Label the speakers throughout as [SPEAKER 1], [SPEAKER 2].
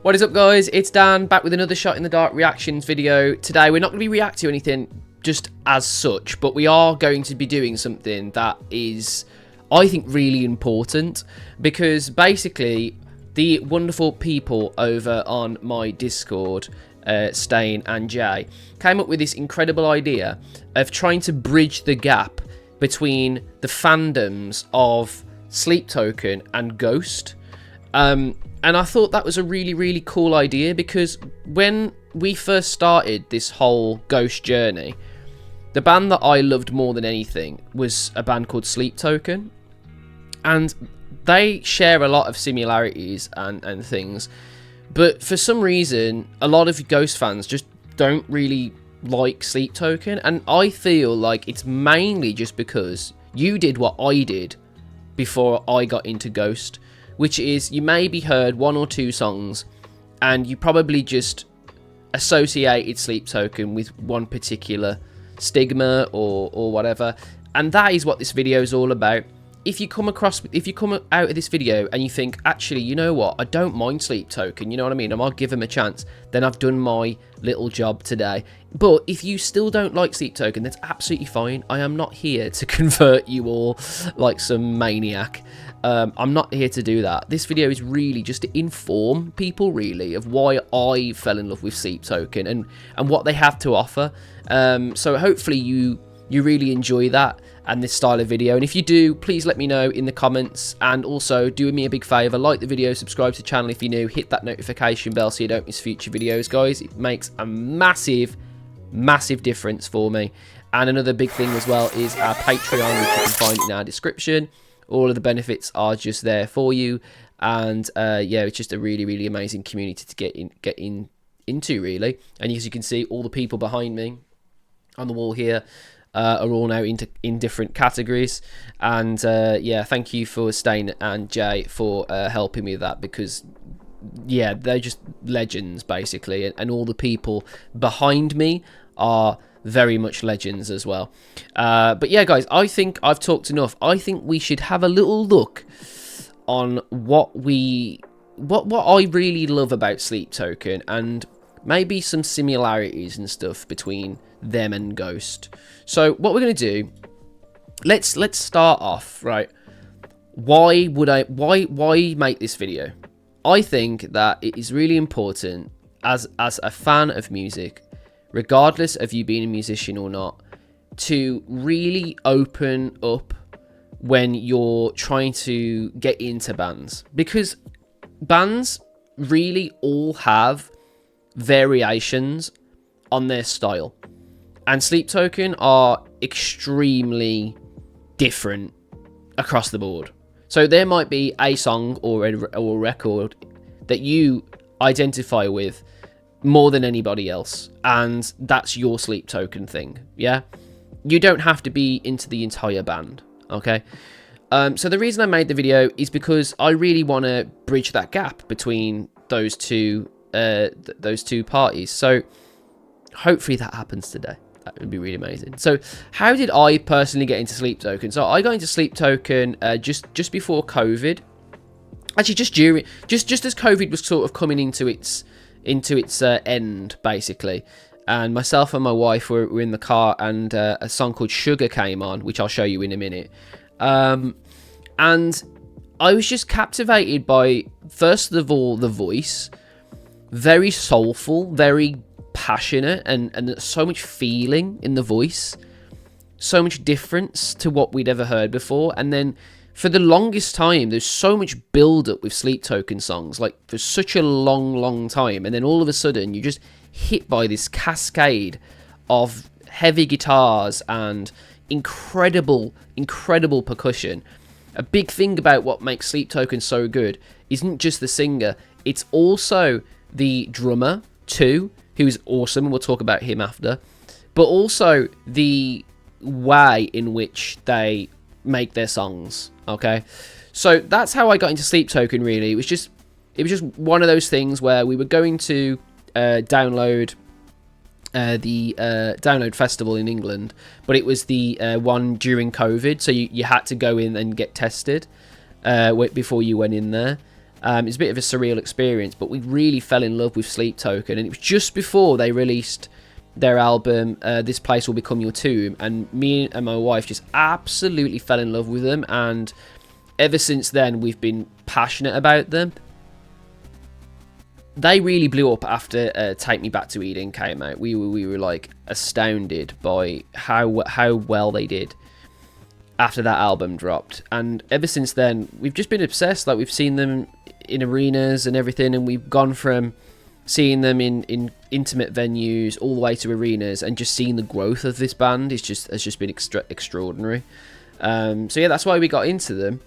[SPEAKER 1] What is up, guys? It's Dan, back with another Shot in the Dark reactions video. Today, we're not going to be reacting to anything just as such, but we are going to be doing something that is, I think, really important, because basically, the wonderful people over on my Discord, Stain and Jay, came up with this incredible idea of trying to bridge the gap between the fandoms of Sleep Token and Ghost. And I thought that was a really, really cool idea, because when we first started this whole Ghost journey, the band that I loved more than anything was a band called Sleep Token. And they share a lot of similarities and things. But for some reason, a lot of Ghost fans just don't really like Sleep Token. And I feel like it's mainly just because you did what I did before I got into Ghost, which is you maybe heard one or two songs and you probably just associated Sleep Token with one particular stigma or whatever. And that is what this video is all about. If you come out of this video and you think, actually, you know what, I don't mind Sleep Token, you know what I mean, I might give them a chance, then I've done my little job today. But if you still don't like Sleep Token, that's absolutely fine. I am not here to convert you all like some maniac. I'm not here to do that. This video is really just to inform people, really, of why I fell in love with Sleep Token and what they have to offer. So hopefully you really enjoy that and this style of video. And if you do, please let me know in the comments. And also, do me a big favour, like the video, subscribe to the channel if you're new, hit that notification bell so you don't miss future videos, guys. It makes a massive difference for me. And another big thing as well is our Patreon, which you can find in our description. All of the benefits are just there for you. And yeah, it's just a really amazing community to get into, really. And as you can see, all the people behind me on the wall here are all now in different categories. And yeah, thank you for Stain and Jay for helping me with that, because yeah, they're just legends basically, and all the people behind me are very much legends as well. But yeah, guys, I think I've talked enough. I think we should have a little look on what I really love about Sleep Token, and maybe some similarities and stuff between them and Ghost. So what we're going to do, let's start off, right? Why make this video? I think that it is really important as a fan of music, regardless of you being a musician or not, to really open up when you're trying to get into bands, because bands really all have variations on their style, and Sleep Token are extremely different across the board. So there might be a song or a record that you identify with more than anybody else, and that's your Sleep Token thing. Yeah, you don't have to be into the entire band, okay? So the reason I made the video is because I really want to bridge that gap between those two parties. So hopefully that happens today. That would be really amazing. So how did I personally get into Sleep Token? So I got into Sleep Token just before COVID. Actually, just as COVID was sort of coming into its end, basically. And myself and my wife were in the car, and a song called Sugar came on, which I'll show you in a minute. And I was just captivated by, first of all, the voice. Very soulful, very passionate, and so much feeling in the voice. So much difference to what we'd ever heard before. And then for the longest time, there's so much build-up with Sleep Token songs, like for such a long time. And then all of a sudden, you're just hit by this cascade of heavy guitars and incredible percussion. A big thing about what makes Sleep Token so good isn't just the singer, it's also the drummer too, who's awesome, and we'll talk about him after, but also the way in which they make their songs. Okay, so that's how I got into Sleep Token. Really, it was just one of those things where we were going to download the Download Festival in England, but it was the one during COVID, so you had to go in and get tested before you went in there. It's a bit of a surreal experience, but we really fell in love with Sleep Token, and it was just before they released their album, This Place Will Become Your Tomb, and me and my wife just absolutely fell in love with them, and ever since then we've been passionate about them. They really blew up after Take Me Back to Eden came out. We were like astounded by how well they did after that album dropped, and ever since then we've just been obsessed. Like, we've seen them in arenas and everything, and we've gone from seeing them in intimate venues all the way to arenas, and just seeing the growth of this band has just been extraordinary. So yeah, that's why we got into them.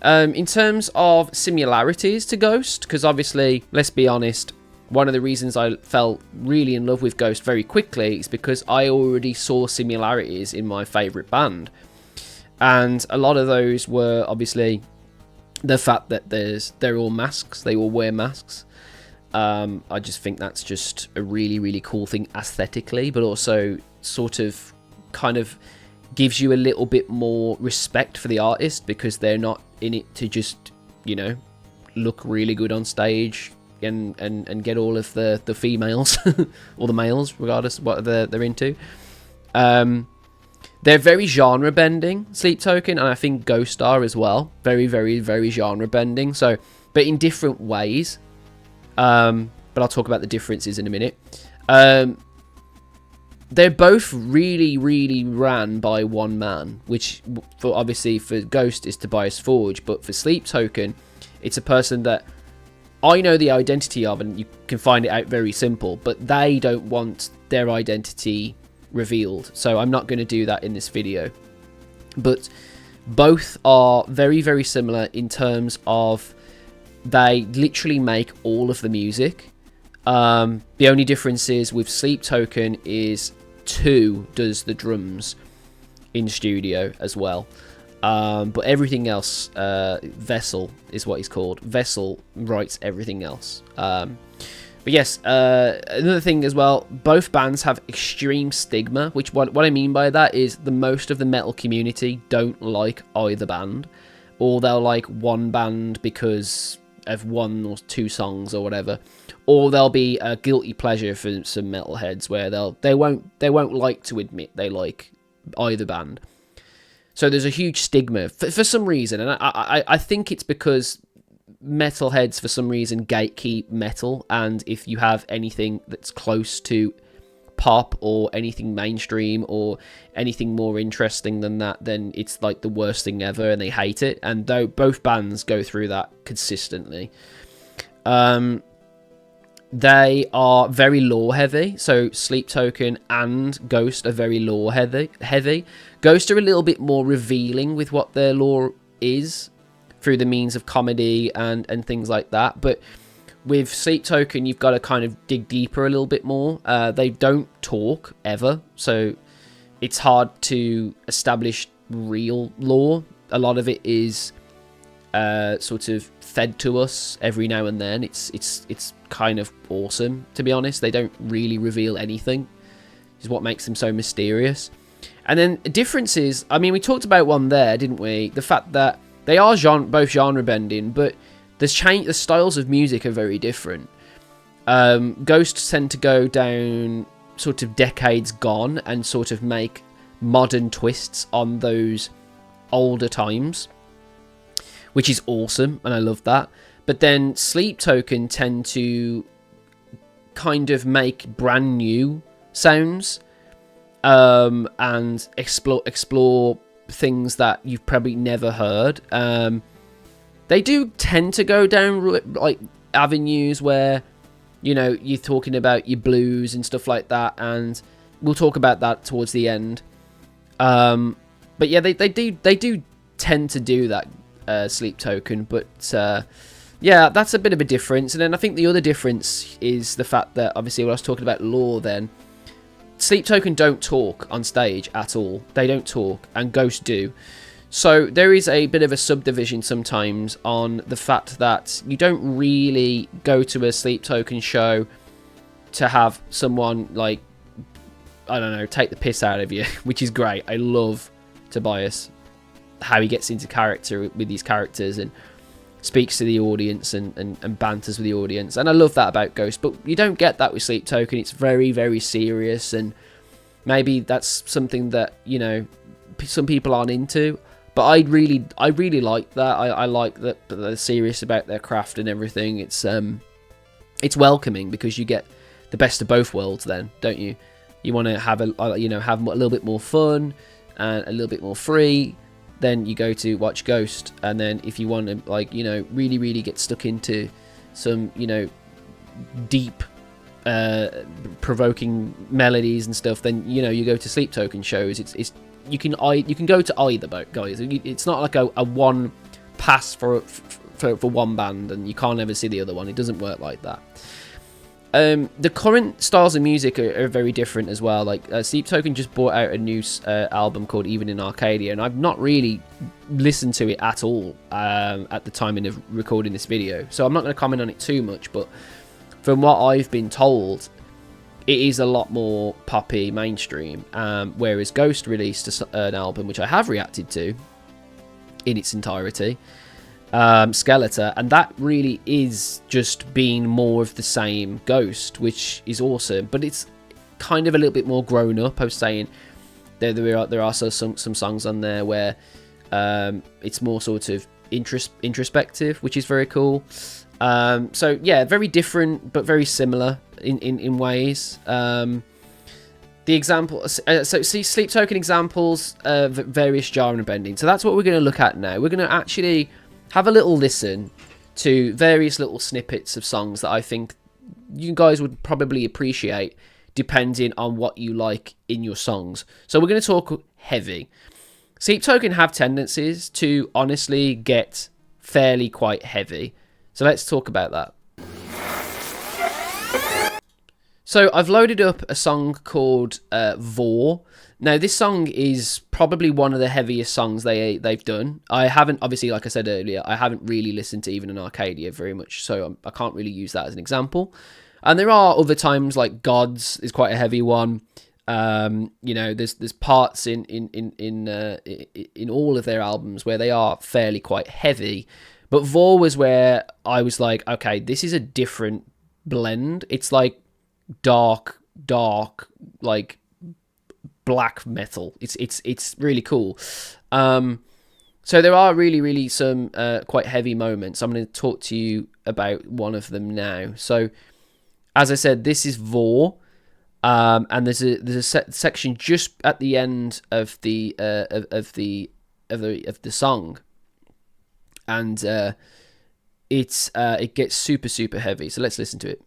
[SPEAKER 1] In terms of similarities to Ghost, because obviously, let's be honest, one of the reasons I fell really in love with Ghost very quickly is because I already saw similarities in my favourite band. And a lot of those were obviously the fact that they're all masks, they all wear masks. I just think that's just a really, really cool thing aesthetically, but also sort of kind of gives you a little bit more respect for the artist, because they're not in it to just, you know, look really good on stage and get all of the females or the males, regardless of what they're into. They're very genre bending, Sleep Token, and I think Ghost are as well. Very, very, very genre bending. So, but in different ways. But I'll talk about the differences in a minute. They're both really, really ran by one man, which obviously for Ghost is Tobias Forge, but for Sleep Token, it's a person that I know the identity of, and you can find it out very simple, but they don't want their identity revealed, so I'm not going to do that in this video. But both are very, very similar in terms of they literally make all of the music. The only difference is with Sleep Token is 2 does the drums in studio as well, but everything else, Vessel is what he's called. Vessel writes everything else. But yes, another thing as well, both bands have extreme stigma, which what I mean by that is the most of the metal community don't like either band, or they'll like one band because of 1 or 2 songs or whatever, or they'll be a guilty pleasure for some metalheads where they won't like to admit they like either band. So there's a huge stigma for some reason, and I think it's because metalheads for some reason gatekeep metal, and if you have anything that's close to pop or anything mainstream or anything more interesting than that, then it's like the worst thing ever and they hate it. And though both bands go through that consistently, they are very lore heavy. So Sleep Token and Ghost are very lore heavy. Ghost are a little bit more revealing with what their lore is through the means of comedy and things like that, but with Sleep Token, you've got to kind of dig deeper a little bit more. They don't talk ever, so it's hard to establish real lore. A lot of it is sort of fed to us every now and then. It's kind of awesome, to be honest. They don't really reveal anything, is what makes them so mysterious. And then differences, I mean, we talked about one there, didn't we? The fact that they are both genre bending, but the styles of music are very different. Ghosts tend to go down sort of decades gone and sort of make modern twists on those older times, which is awesome, and I love that. But then Sleep Token tend to kind of make brand new sounds, and explore things that you've probably never heard. They do tend to go down like avenues where, you know, you're talking about your blues and stuff like that, and we'll talk about that towards the end. But yeah, they do tend to do that, Sleep Token. But yeah, that's a bit of a difference. And then I think the other difference is the fact that obviously when I was talking about lore, then Sleep Token don't talk on stage at all. They don't talk, and Ghost do. So there is a bit of a subdivision sometimes on the fact that you don't really go to a Sleep Token show to have someone, like, I don't know, take the piss out of you, which is great. I love Tobias, how he gets into character with these characters and speaks to the audience and banters with the audience, and I love that about Ghost. But you don't get that with Sleep Token. It's very, very serious, and maybe that's something that, you know, some people aren't into. But I really like that. I like that they're serious about their craft and everything. It's welcoming, because you get the best of both worlds then, don't you? You want to have have a little bit more fun and a little bit more free, then you go to watch Ghost. And then if you want to, like, you know, really get stuck into some, you know, deep provoking melodies and stuff, then, you know, you go to Sleep Token shows. It's you can go to either boat, guys. It's not like a one pass for one band and you can't ever see the other one. It doesn't work like that. The current styles of music are very different as well. Like Sleep Token just brought out a new album called Even in Arcadia, and I've not really listened to it at all at the time of recording this video, so I'm not going to comment on it too much. But from what I've been told, it is a lot more poppy, mainstream, whereas Ghost released an album which I have reacted to in its entirety, Skeletor, and that really is just being more of the same Ghost, which is awesome. But it's kind of a little bit more grown up. I was saying there are also some songs on there where it's more sort of introspective, which is very cool. So yeah, very different but very similar in ways. The example, so see, Sleep Token examples of various genre bending. So that's what we're going to look at now. We're going to actually have a little listen to various little snippets of songs that I think you guys would probably appreciate, depending on what you like in your songs. So we're going to talk heavy. Sleep Token have tendencies to honestly get fairly quite heavy. So let's talk about that. So I've loaded up a song called Vor. Now this song is probably one of the heaviest songs they've done. I haven't, obviously, like I said earlier, I haven't really listened to Even in Arcadia very much, so I can't really use that as an example. And there are other times, like Gods is quite a heavy one. You know, there's parts in all of their albums where they are fairly quite heavy. But Vor was where I was like, okay, this is a different blend. It's like dark, like black metal. It's really cool. So there are really some quite heavy moments. I'm going to talk to you about one of them now. So as I said, this is Vor, and there's a section just at the end of the song, and it gets super heavy. So let's listen to it.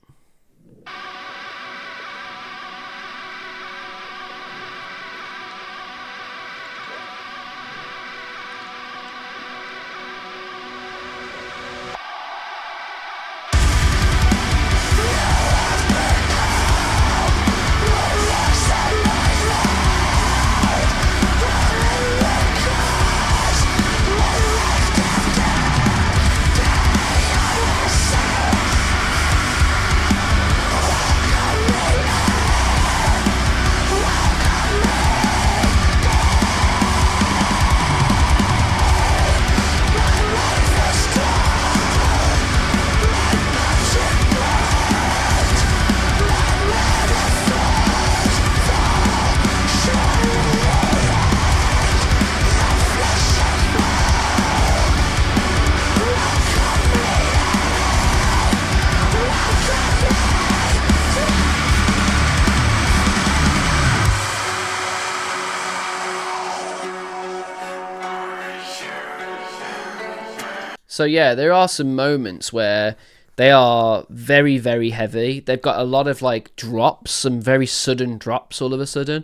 [SPEAKER 1] So yeah, there are some moments where they are very heavy. They've got a lot of like drops, some very sudden drops all of a sudden.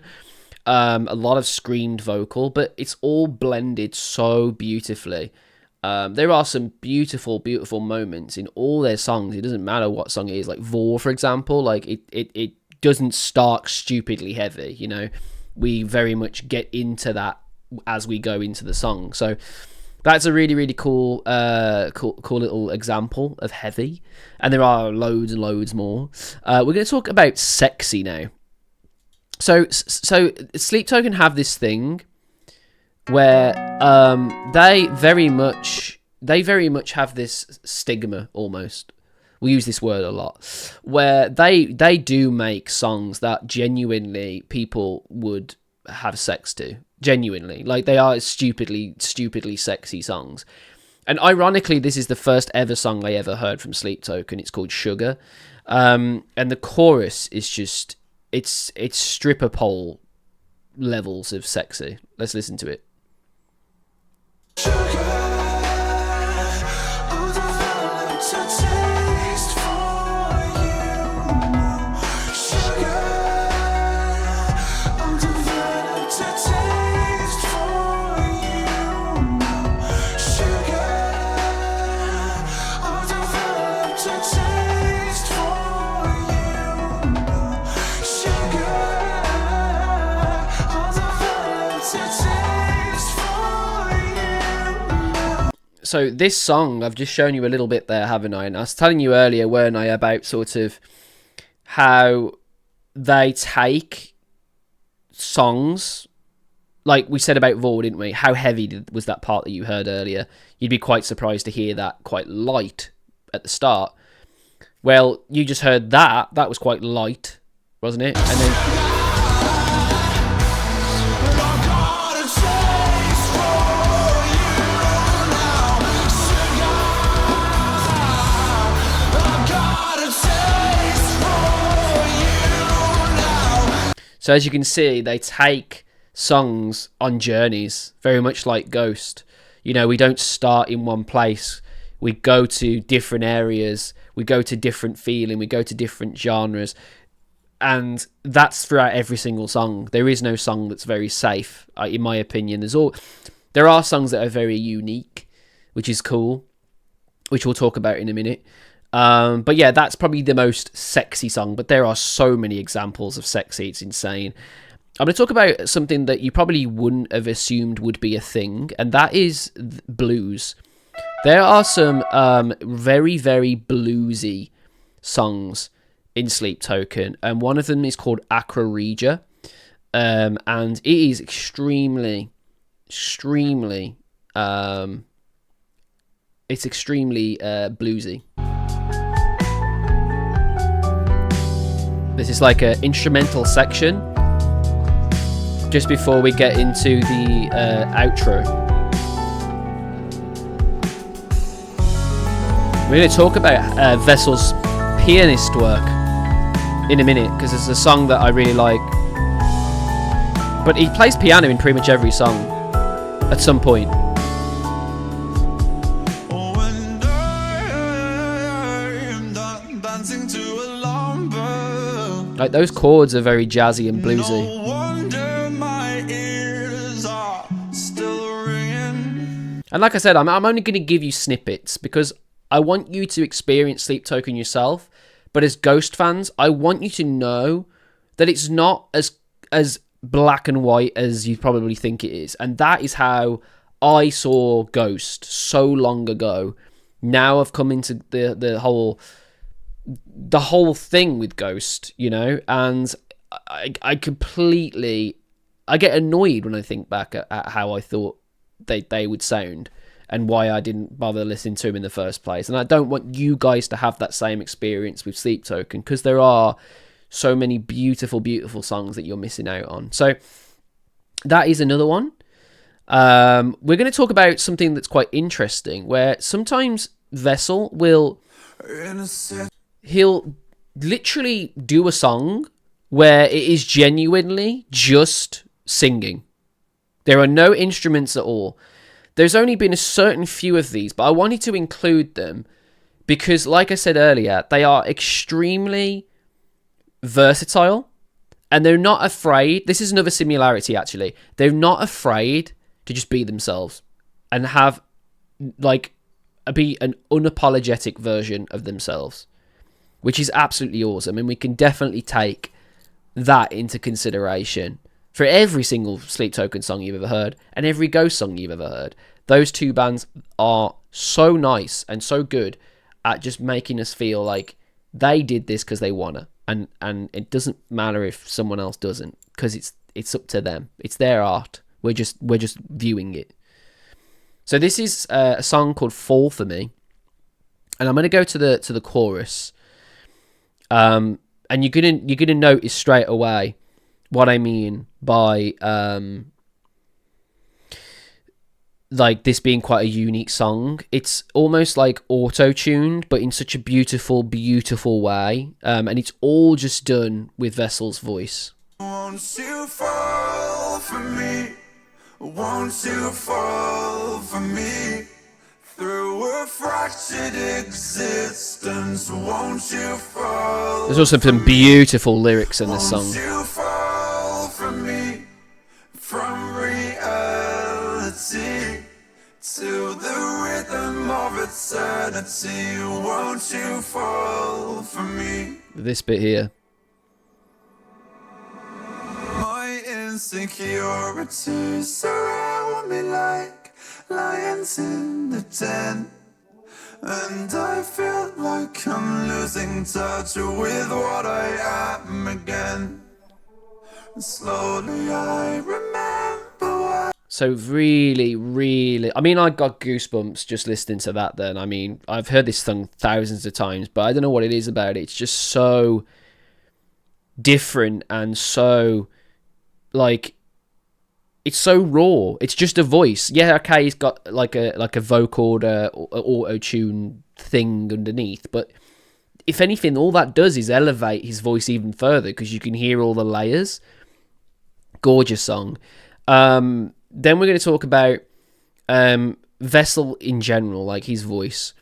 [SPEAKER 1] A lot of screamed vocal, but it's all blended so beautifully. There are some beautiful moments in all their songs. It doesn't matter what song it is. Like Vor, for example, like it doesn't start stupidly heavy. You know, we very much get into that as we go into the song. So that's a really cool little example of heavy, and there are loads and loads more. We're going to talk about sexy now. So Sleep Token have this thing where they very much they very much have this stigma almost. We use this word a lot, where they do make songs that genuinely people would have sex to. Genuinely. Like, they are stupidly sexy songs. And ironically, this is the first ever song I ever heard from Sleep Token. It's called Sugar. And the chorus is just, it's stripper pole levels of sexy. Let's listen to it. So this song, I've just shown you a little bit there, haven't I? And I was telling you earlier, weren't I, about sort of how they take songs, like we said about Vor, didn't we? How heavy was that part that you heard earlier? You'd be quite surprised to hear that quite light at the start. Well, you just heard that. That was quite light, wasn't it? And then... So as you can see, they take songs on journeys, very much like Ghost. You know, we don't start in one place. We go to different areas. We go to different feeling. We go to different genres. And that's throughout every single song. There is no song that's very safe, in my opinion. There are songs that are very unique, which is cool, which we'll talk about in a minute. But yeah, that's probably the most sexy song, but there are so many examples of sexy, it's insane. I'm going to talk about something that you probably wouldn't have assumed would be a thing, and that is blues. There are some very, very bluesy songs in Sleep Token, and one of them is called Acra Regia, and it is extremely bluesy. This is like an instrumental section just before we get into the outro. We're going to talk about Vessel's pianist work in a minute, because it's a song that I really like. But he plays piano in pretty much every song at some point. Like, those chords are very jazzy and bluesy. No wonder my ears are still ringing. And like I said, I'm only going to give you snippets because I want you to experience Sleep Token yourself. But as Ghost fans, I want you to know that it's not as black and white as you probably think it is. And that is how I saw Ghost so long ago. Now I've come into the whole thing with Ghost, you know, and I get annoyed when I think back at how I thought they would sound and why I didn't bother listening to him in the first place. And I don't want you guys to have that same experience with Sleep Token, because there are so many beautiful, beautiful songs that you're missing out on. So that is another one. We're going to talk about something that's quite interesting, where sometimes Vessel he'll literally do a song where it is genuinely just singing. There are no instruments at all. There's only been a certain few of these, but I wanted to include them because, like I said earlier, they are extremely versatile, and they're not afraid. This is another similarity, actually. They're not afraid to just be themselves and have, like, be an unapologetic version of themselves, which is absolutely awesome. And we can definitely take that into consideration for every single Sleep Token song you've ever heard and every Ghost song you've ever heard. Those two bands are so nice and so good at just making us feel like they did this because they wanna, and it doesn't matter if someone else doesn't, because it's up to them. It's their art. We're just viewing it. So this is a song called "Fall for Me," and I'm gonna go to the chorus. And you're gonna notice straight away what I mean by like this being quite a unique song. It's almost like auto-tuned, but in such a beautiful, beautiful way. And it's all just done with Vessel's voice.
[SPEAKER 2] Won't you fall for me? Won't you fall for me? Through a fractured existence, won't you fall?
[SPEAKER 1] There's also some beautiful lyrics in this song.
[SPEAKER 2] Won't you fall for me? From reality to the rhythm of eternity, won't you fall for me?
[SPEAKER 1] This bit here.
[SPEAKER 2] My insecurities surround me like lions in the den, and I feel like I'm losing touch with what I am again. Slowly I remember why.
[SPEAKER 1] So really, really, I mean, I got goosebumps just listening to that then. I mean, I've heard this song thousands of times, but I don't know what it is about it. It's just so different and so, like, it's so raw. It's just a voice. Yeah, okay, he's got like a vocal auto-tune thing underneath, but if anything, all that does is elevate his voice even further because you can hear all the layers. Gorgeous song. Then we're going to talk about Vessel in general, like his voice.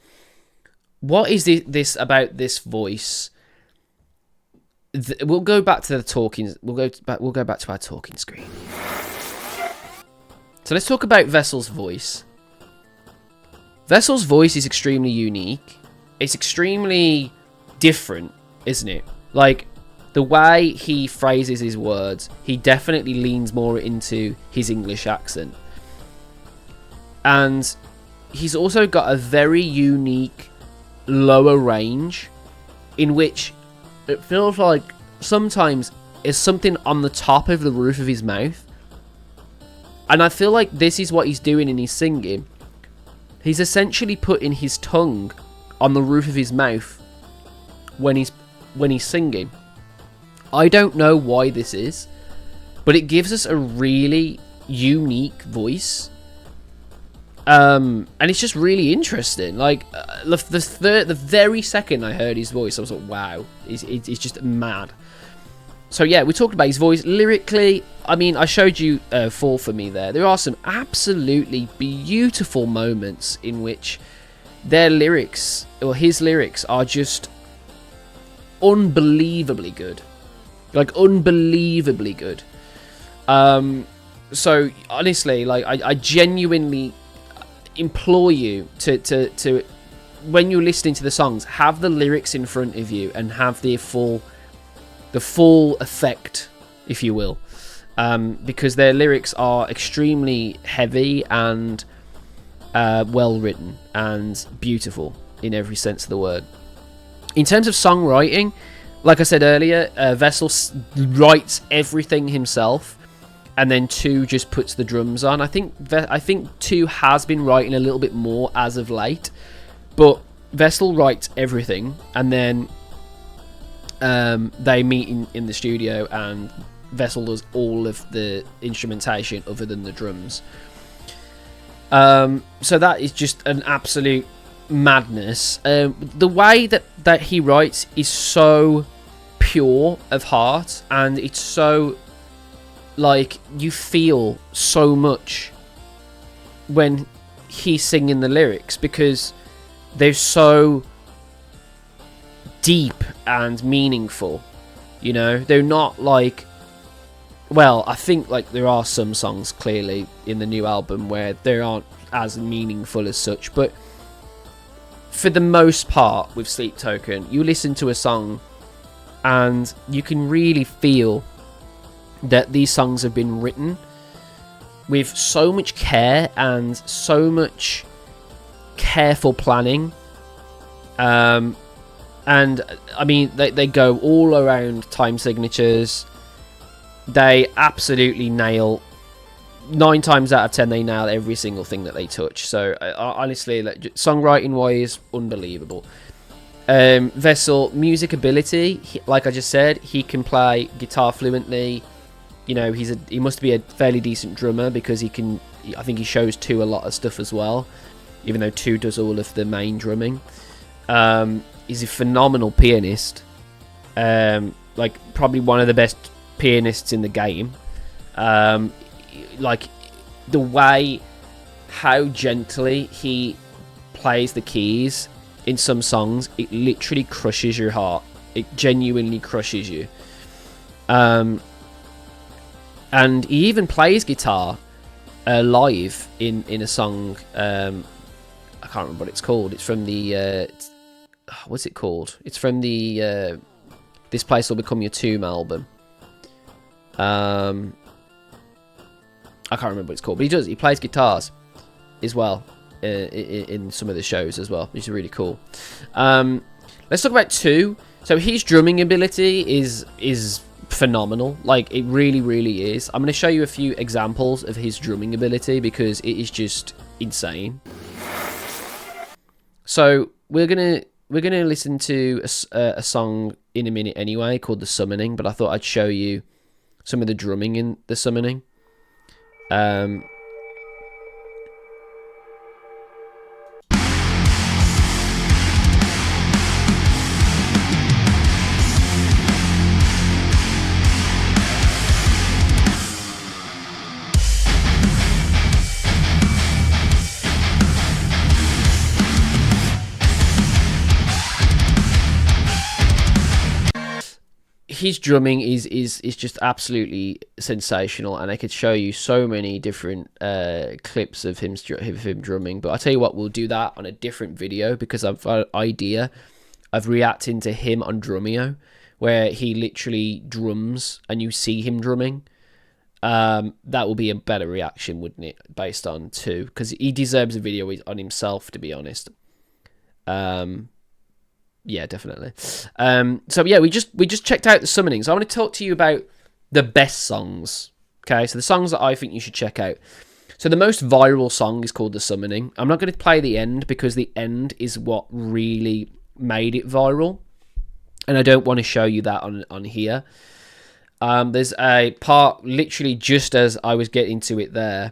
[SPEAKER 1] What is this about this voice? We'll go back to the talking. We'll go back to our talking screen. So let's talk about Vessel's voice. Vessel's voice is extremely unique. It's extremely different, isn't it? Like, the way he phrases his words, he definitely leans more into his English accent. And he's also got a very unique lower range in which it feels like sometimes it's something on the top of the roof of his mouth. And I feel like this is what he's doing in his singing. He's essentially putting his tongue on the roof of his mouth when he's singing. I don't know why this is, but it gives us a really unique voice. And it's just really interesting. Like, the very second I heard his voice, I was like, wow, it's just mad. So yeah, we talked about his voice. Lyrically, I mean, I showed you Fall for Me there. There are some absolutely beautiful moments in which their lyrics, or his lyrics, are just unbelievably good. Like, unbelievably good. So honestly, like, I genuinely implore you to when you're listening to the songs, have the lyrics in front of you and have the full effect, if you will, because their lyrics are extremely heavy and well written and beautiful in every sense of the word. In terms of songwriting, like I said earlier, Vessel writes everything himself, and then Tu just puts the drums on. I think Tu has been writing a little bit more as of late, but Vessel writes everything, and then they meet in the studio, and Vessel does all of the instrumentation other than the drums. So that is just an absolute madness. The way that he writes is so pure of heart, and it's so, like, you feel so much when he's singing the lyrics because they're so deep and meaningful. You know, they're not like, well, I think like there are some songs clearly in the new album where they aren't as meaningful as such, but for the most part with Sleep Token, you listen to a song and you can really feel that these songs have been written with so much care and so much careful planning. And I mean, they go all around time signatures. They absolutely nail 9 times out of 10 they nail every single thing that they touch. So honestly, like, songwriting wise, unbelievable. Vessel, music ability, like I just said, he can play guitar fluently. You know, he must be a fairly decent drummer, because I think he shows 2 a lot of stuff as well, even though 2 does all of the main drumming. He's a phenomenal pianist, like probably one of the best pianists in the game. Like the way how gently he plays the keys in some songs, it literally crushes your heart. It genuinely crushes you. And he even plays guitar live in a song. I can't remember what it's called. It's from the what's it called? It's from the This Place Will Become Your Tomb album. I can't remember what it's called, but he plays guitars as well in some of the shows as well, which is really cool. Let's talk about 2. So his drumming ability is phenomenal. Like, it really, really is. I'm going to show you a few examples of his drumming ability, because it is just insane. So we're gonna listen to a song in a minute anyway, called The Summoning, but I thought I'd show you some of the drumming in The Summoning. His drumming is just absolutely sensational, and I could show you so many different clips of him drumming. But I'll tell you what, we'll do that on a different video, because I've got an idea of reacting to him on Drumeo, where he literally drums and you see him drumming. That will be a better reaction, wouldn't it, based on 2? Because he deserves a video on himself, to be honest. Yeah, definitely. So yeah, we just checked out The Summoning. So I want to talk to you about the best songs. Okay, so the songs that I think you should check out. So the most viral song is called The Summoning. I'm not going to play the end, because the end is what really made it viral, and I don't want to show you that on here. There's a part literally just as I was getting to it there,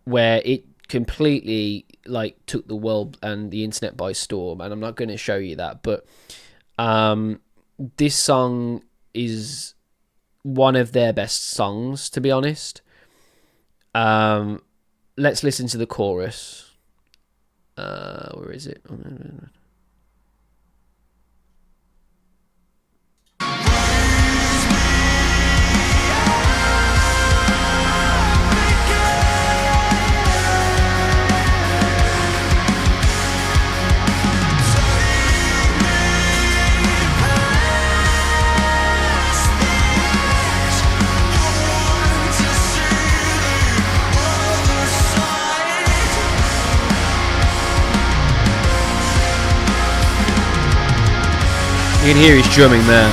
[SPEAKER 1] where it completely like took the world and the internet by storm, and I'm not going to show you that, but this song is one of their best songs, to be honest. Let's listen to the chorus. Where is it? You can hear his drumming there.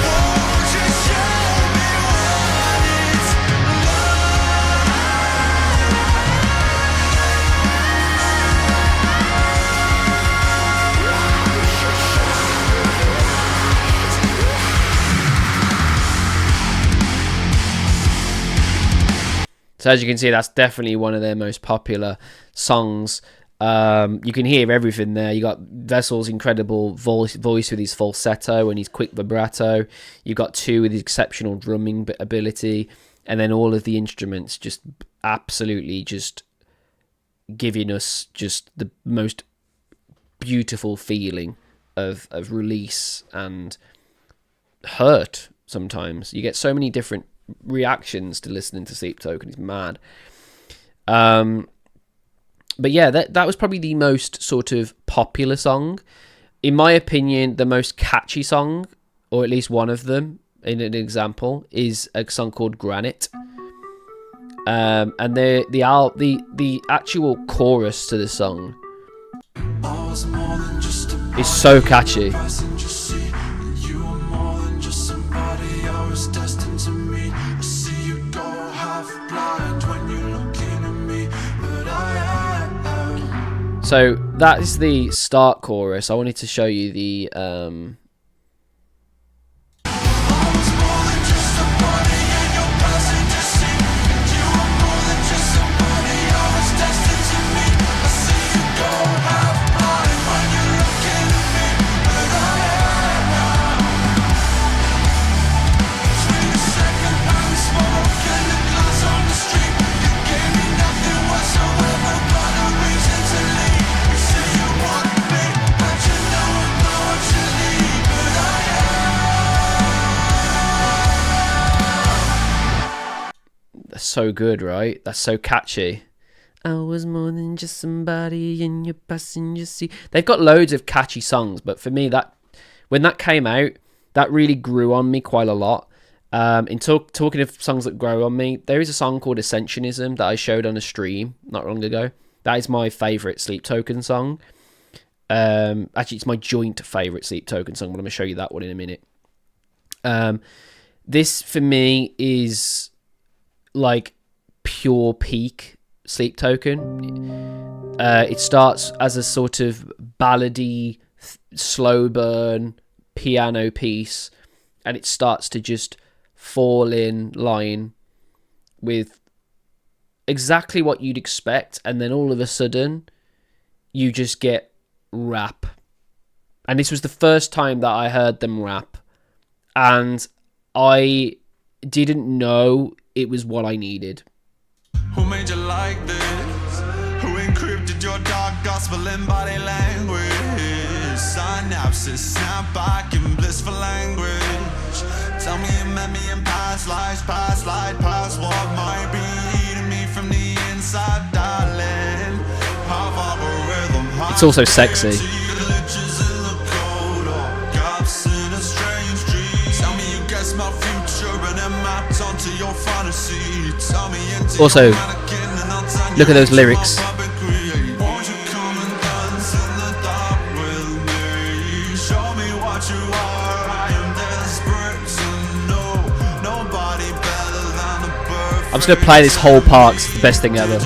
[SPEAKER 1] So as you can see, that's definitely one of their most popular songs. You can hear everything there. You got Vessel's incredible voice with his falsetto and his quick vibrato. You got 2 with his exceptional drumming ability, and then all of the instruments just absolutely just giving us just the most beautiful feeling of release and hurt. Sometimes you get so many different reactions to listening to Sleep Token. It's mad. But yeah, that was probably the most sort of popular song. In my opinion, the most catchy song, or at least one of them, in an example, is a song called Granite. And the actual chorus to the song is so catchy. So that is the start chorus. I wanted to show you the so good, right? That's so catchy. I was more than just somebody in your passenger seat. They've got loads of catchy songs, but for me, that when that came out, that really grew on me quite a lot. Talking of songs that grow on me, there is a song called Ascensionism that I showed on a stream not long ago. That is my favourite Sleep Token song. Actually, it's my joint favourite Sleep Token song, but I'm going to show you that one in a minute. This, for me, is like pure peak Sleep Token. It starts as a sort of ballady, slow burn piano piece, and it starts to just fall in line with exactly what you'd expect, and then all of a sudden you just get rap. And this was the first time that I heard them rap, and I didn't know it was what I needed.
[SPEAKER 2] Who made you like this? Who encrypted your dark gospel in body language? Synapses snap back in blissful language. Tell me you met me in past lives, past life, past what might be eating me from the inside, darling.
[SPEAKER 1] It's also sexy. Also, look at those lyrics. I'm just going to play this whole part 'cause it's the best thing ever.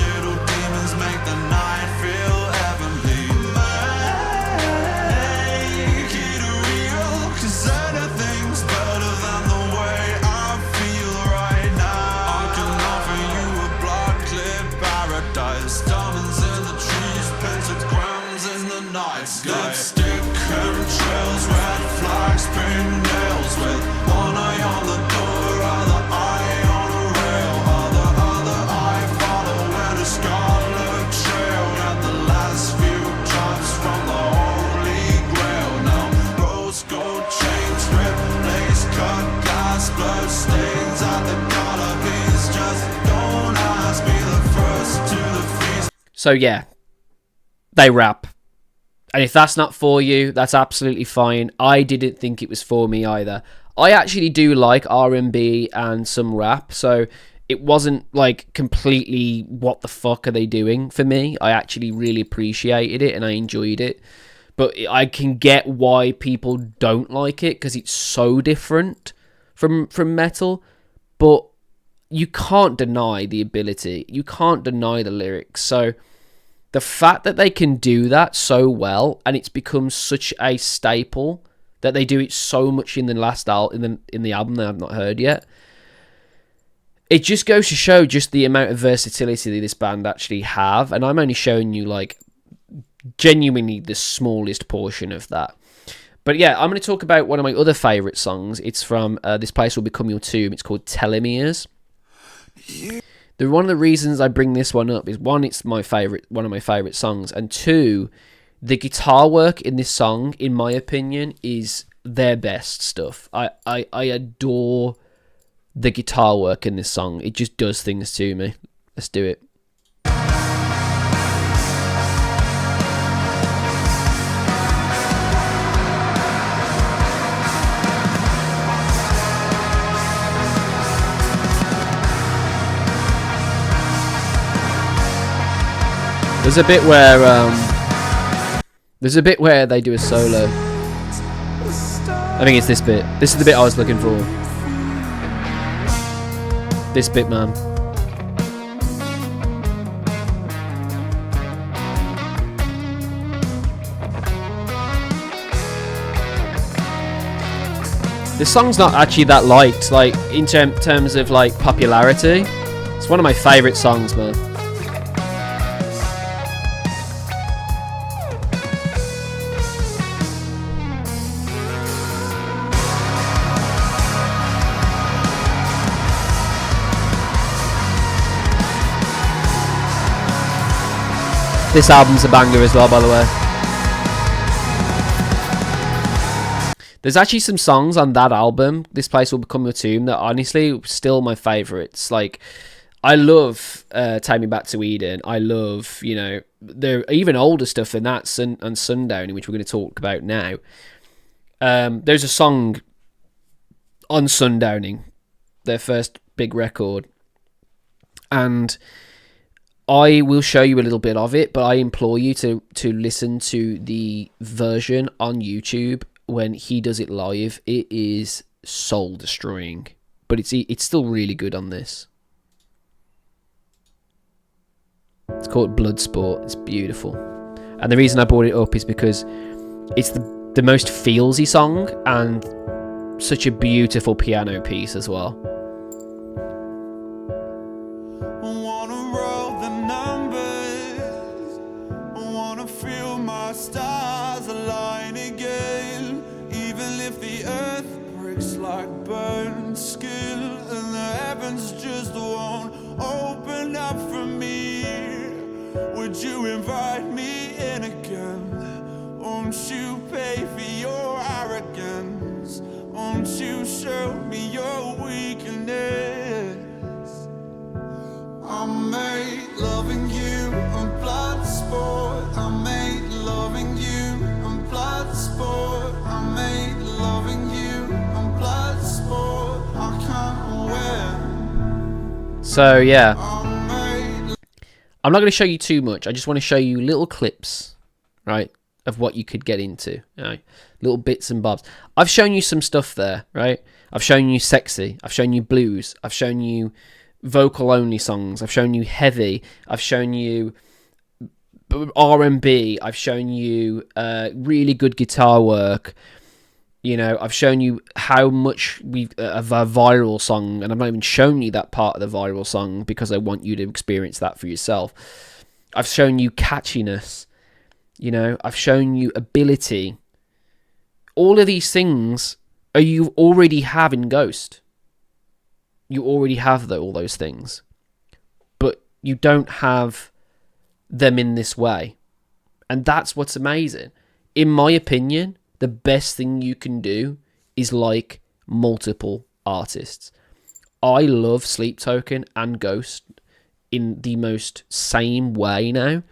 [SPEAKER 1] So yeah, they rap. And if that's not for you, that's absolutely fine. I didn't think it was for me either. I actually do like R&B and some rap, so it wasn't like completely what the fuck are they doing for me. I actually really appreciated it and I enjoyed it. But I can get why people don't like it because it's so different from metal. But you can't deny the ability. You can't deny the lyrics. So the fact that they can do that so well, and it's become such a staple that they do it so much in the last in the album that I've not heard yet, it just goes to show just the amount of versatility that this band actually have. And I'm only showing you like genuinely the smallest portion of that. But yeah, I'm going to talk about one of my other favourite songs. It's from This Place Will Become Your Tomb. It's called Telomeres. One of the reasons I bring this one up is, one, it's one of my favourite songs, and two, the guitar work in this song, in my opinion, is their best stuff. I adore the guitar work in this song. It just does things to me. Let's do it. There's a bit where they do a solo. I think it's this bit. This is the bit I was looking for. This bit, man. This song's not actually that liked, like, in terms of, like, popularity. It's one of my favourite songs, man. This album's a banger as well, by the way. There's actually some songs on that album, This Place Will Become Your Tomb, that honestly still my favourites. Like, I love Take Me Back to Eden. I love, you know, the even older stuff than that, and Sundowning, which we're going to talk about now. There's a song on Sundowning, their first big record, and I will show you a little bit of it, but I implore you to listen to the version on YouTube when he does it live. It is soul destroying, but it's still really good on this. It's called Bloodsport. It's beautiful, and the reason I brought it up is because it's the most feelsy song and such a beautiful piano piece as well.
[SPEAKER 2] Stars align again, even if the earth breaks like burnt skin, and the heavens just won't open up for me. Would you invite me in again? Won't you pay for your arrogance? Won't you show me your weakness? I'm made loving you on blood sport. I'm made loving you on blood sport. I'm made loving you on blood sport. I can't win.
[SPEAKER 1] So yeah, I'm not going to show you too much. I just want to show you little clips, right, of what you could get into, right? Little bits and bobs. I've shown you some stuff there, right? I've shown you sexy. I've shown you blues. I've shown you vocal only songs. I've shown you heavy. I've shown you R&B. I've shown you really good guitar work. You know, I've shown you how much of a viral song, and I've not even shown you that part of the viral song because I want you to experience that for yourself. I've shown you catchiness. You know, I've shown you ability. All of these things you already have in Ghost. You already have all those things, but you don't have them in this way, and that's what's amazing. In my opinion, the best thing you can do is like multiple artists. I love Sleep Token and Ghost in the most same way now,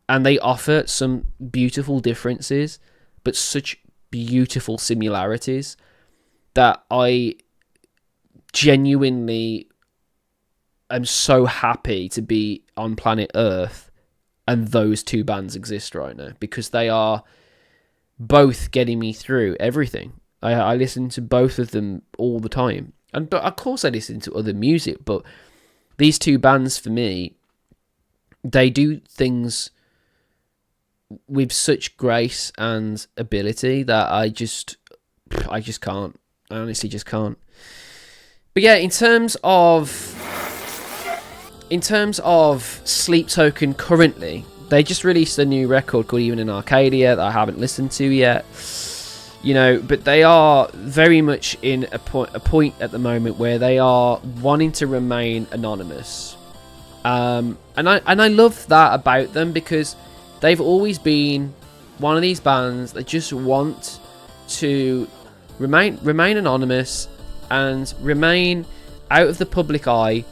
[SPEAKER 1] and they offer some beautiful differences, but such beautiful similarities that I genuinely am so happy to be on planet Earth and those two bands exist right now, because they are both getting me through everything. I listen to both of them all the time, but of course I listen to other music, but these two bands for me, they do things with such grace and ability that I just can't. I honestly just can't. But yeah, in terms of Sleep Token currently, they just released a new record called Even in Arcadia that I haven't listened to yet. You know, but they are very much in a point at the moment where they are wanting to remain anonymous. And I love that about them, because they've always been one of these bands that just want to remain anonymous and remain out of the public eye,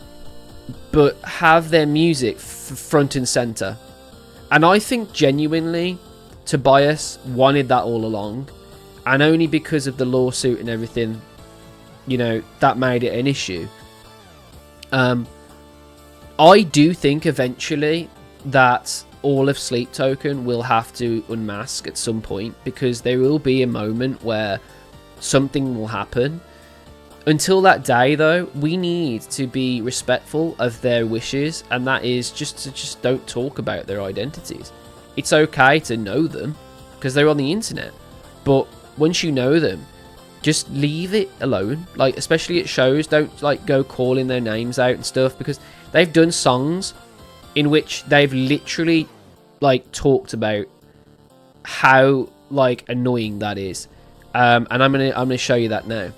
[SPEAKER 1] but have their music front and center. And I think genuinely Tobias wanted that all along, and only because of the lawsuit and everything, you know, that made it an issue. I do think eventually that all of Sleep Token will have to unmask at some point, because there will be a moment where something will happen. Until that day, though, we need to be respectful of their wishes, and that is just don't talk about their identities. It's okay to know them because they're on the internet, but once you know them, just leave it alone. Like, especially at shows, don't like go calling their names out and stuff, because they've done songs in which they've literally like talked about how like annoying that is. And I'm gonna show you that now.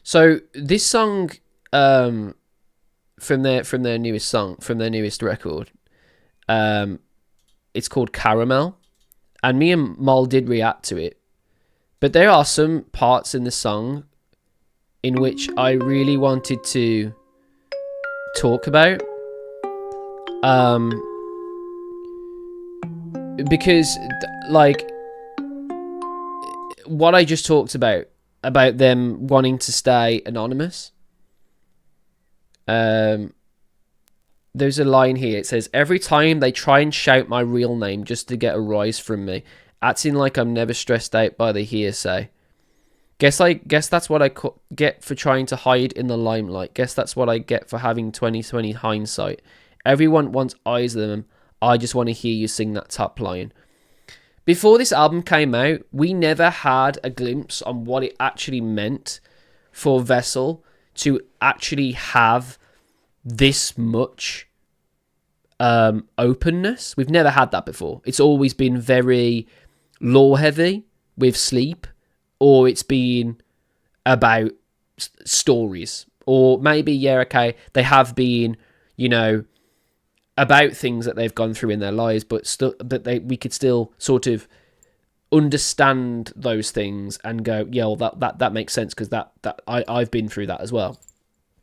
[SPEAKER 1] So this song from their newest record, it's called Caramel, and me and Mol did react to it, but there are some parts in the song in which I really wanted to talk about, because like what I just talked about them wanting to stay anonymous. There's a line here. It says, "Every time they try and shout my real name just to get a rise from me, acting like I'm never stressed out by the hearsay. Guess that's what I get for trying to hide in the limelight. Guess that's what I get for having 20/20 hindsight. Everyone wants eyes of them. I just want to hear you sing that top line." Before this album came out, we never had a glimpse on what it actually meant for Vessel to actually have this much openness. We've never had that before. It's always been very lore heavy with Sleep, or it's been about stories, or maybe, yeah, okay, they have been, you know, about things that they've gone through in their lives, but still, we could still sort of understand those things and go, yeah, well, that makes sense, because I've been through that as well.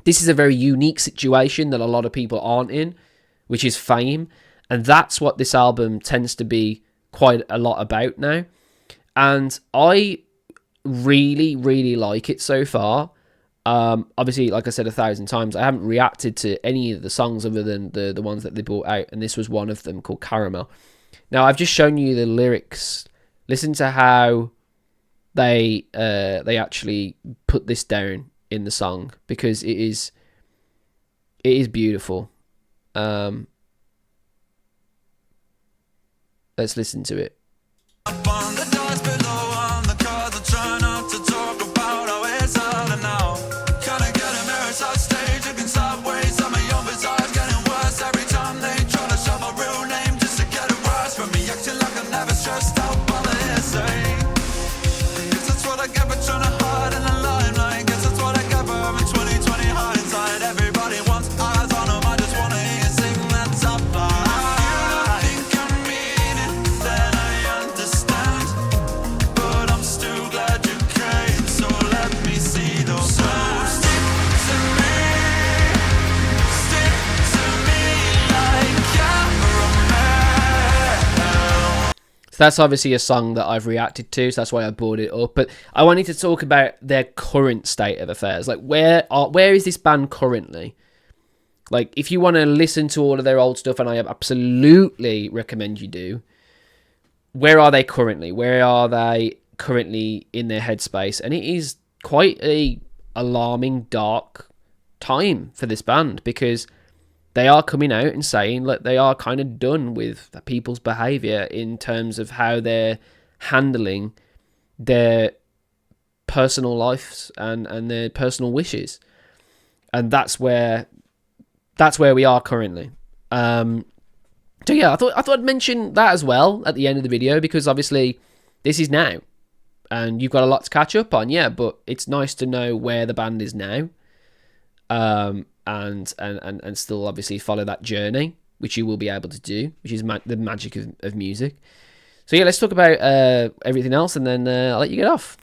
[SPEAKER 1] This is a very unique situation that a lot of people aren't in, which is fame, and that's what this album tends to be quite a lot about now. And I really, really like it so far. Obviously, like I said 1,000 times, I haven't reacted to any of the songs other than the ones that they brought out, and this was one of them, called Caramel. Now, I've just shown you the lyrics. Listen to how they actually put this down in the song, because it is beautiful. Let's listen to it. So that's obviously a song that I've reacted to, so that's why I brought it up. But I wanted to talk about their current state of affairs. Like, where is this band currently? Like, if you want to listen to all of their old stuff, and I absolutely recommend you do, where are they currently? Where are they currently in their headspace? And it is quite a alarming, dark time for this band, because they are coming out and saying that they are kind of done with people's behaviour in terms of how they're handling their personal lives and their personal wishes. And that's where we are currently. So yeah, I thought I'd mention that as well at the end of the video, because obviously this is now, and you've got a lot to catch up on, yeah, but it's nice to know where the band is now. And still obviously follow that journey, which you will be able to do, which is the magic of music. So yeah, let's talk about everything else, and then I'll let you get off.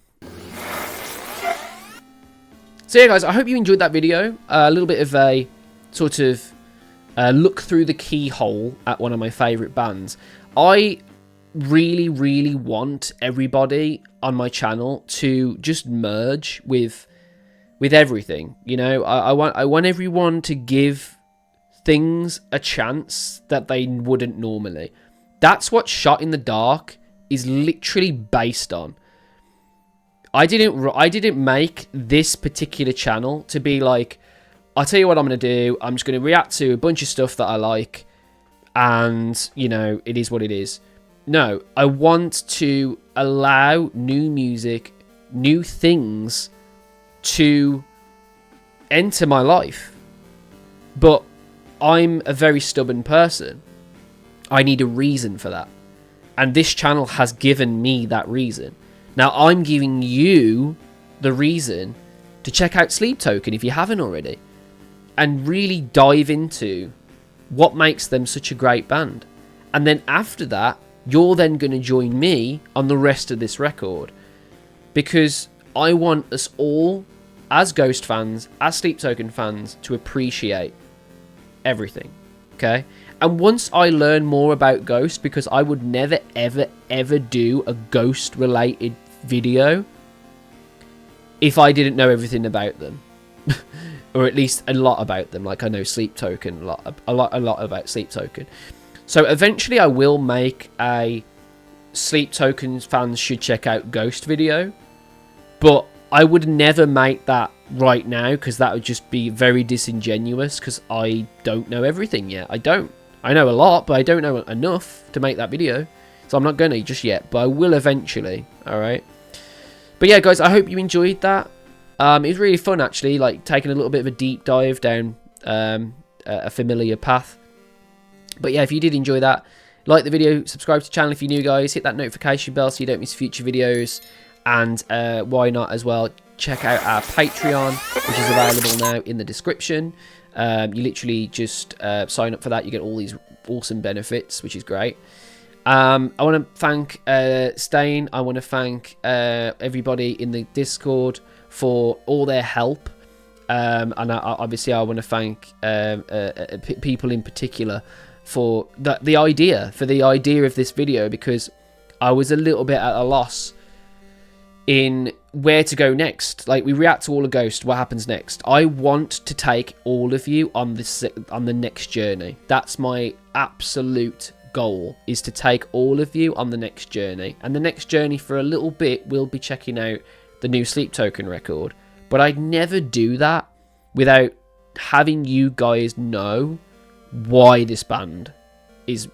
[SPEAKER 1] So yeah, guys, I hope you enjoyed that video. A little bit of a sort of look through the keyhole at one of my favourite bands. I really, really want everybody on my channel to just merge with everything, you know. I want everyone to give things a chance that they wouldn't normally. That's what Shot in the Dark is literally based on. I didn't make this particular channel to be like, I'll tell you what I'm going to do. I'm just going to react to a bunch of stuff that I like, and, you know, it is what it is. No, I want to allow new music new things to enter my life. But I'm a very stubborn person. I need a reason for that. And this channel has given me that reason. Now I'm giving you the reason to check out Sleep Token if you haven't already. And really dive into what makes them such a great band. And then after that, you're then going to join me on the rest of this record. Because I want us all, as Ghost fans, as Sleep Token fans, to appreciate everything. Okay? And once I learn more about Ghost, because I would never, ever, ever do a Ghost-related video if I didn't know everything about them. Or at least a lot about them. Like I know Sleep Token, a lot about Sleep Token. So eventually I will make a Sleep Token fans should check out Ghost video. But I would never make that right now, because that would just be very disingenuous, because I don't know everything yet. I don't. I know a lot, but I don't know enough to make that video. So I'm not going to just yet, but I will eventually. Alright. But yeah, guys, I hope you enjoyed that. It was really fun, actually, like taking a little bit of a deep dive down a familiar path. But yeah, if you did enjoy that, like the video, subscribe to the channel if you're new, guys. Hit that notification bell so you don't miss future videos. And why not as well, check out our Patreon, which is available now in the description. You literally just sign up for that. You get all these awesome benefits, which is great. I want to thank Stain. I want to thank everybody in the Discord for all their help. And obviously I want to thank people in particular for the idea of this video, because I was a little bit at a loss in where to go next. Like, we react to all of Ghost, what happens next? I want to take all of you on the next journey. That's my absolute goal, is to take all of you on the next journey. And the next journey for a little bit will be checking out the new Sleep Token record. But I'd never do that without having you guys know why this band is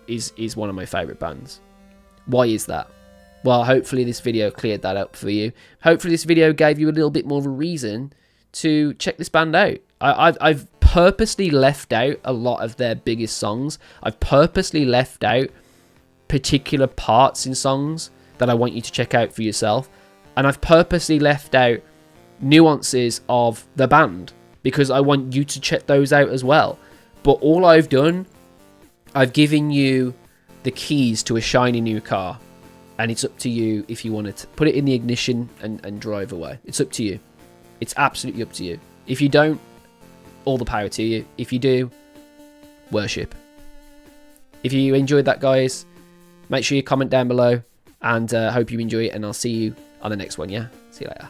[SPEAKER 1] one of my favourite bands. Why is that? Well, hopefully this video cleared that up for you. Hopefully this video gave you a little bit more of a reason to check this band out. I've purposely left out a lot of their biggest songs. I've purposely left out particular parts in songs that I want you to check out for yourself. And I've purposely left out nuances of the band because I want you to check those out as well. But all I've done, I've given you the keys to a shiny new car. And it's up to you if you want to put it in the ignition and drive away. It's up to you. It's absolutely up to you. If you don't, all the power to you. If you do, worship. If you enjoyed that, guys, make sure you comment down below. And hope you enjoy it. And I'll see you on the next one, yeah? See you later.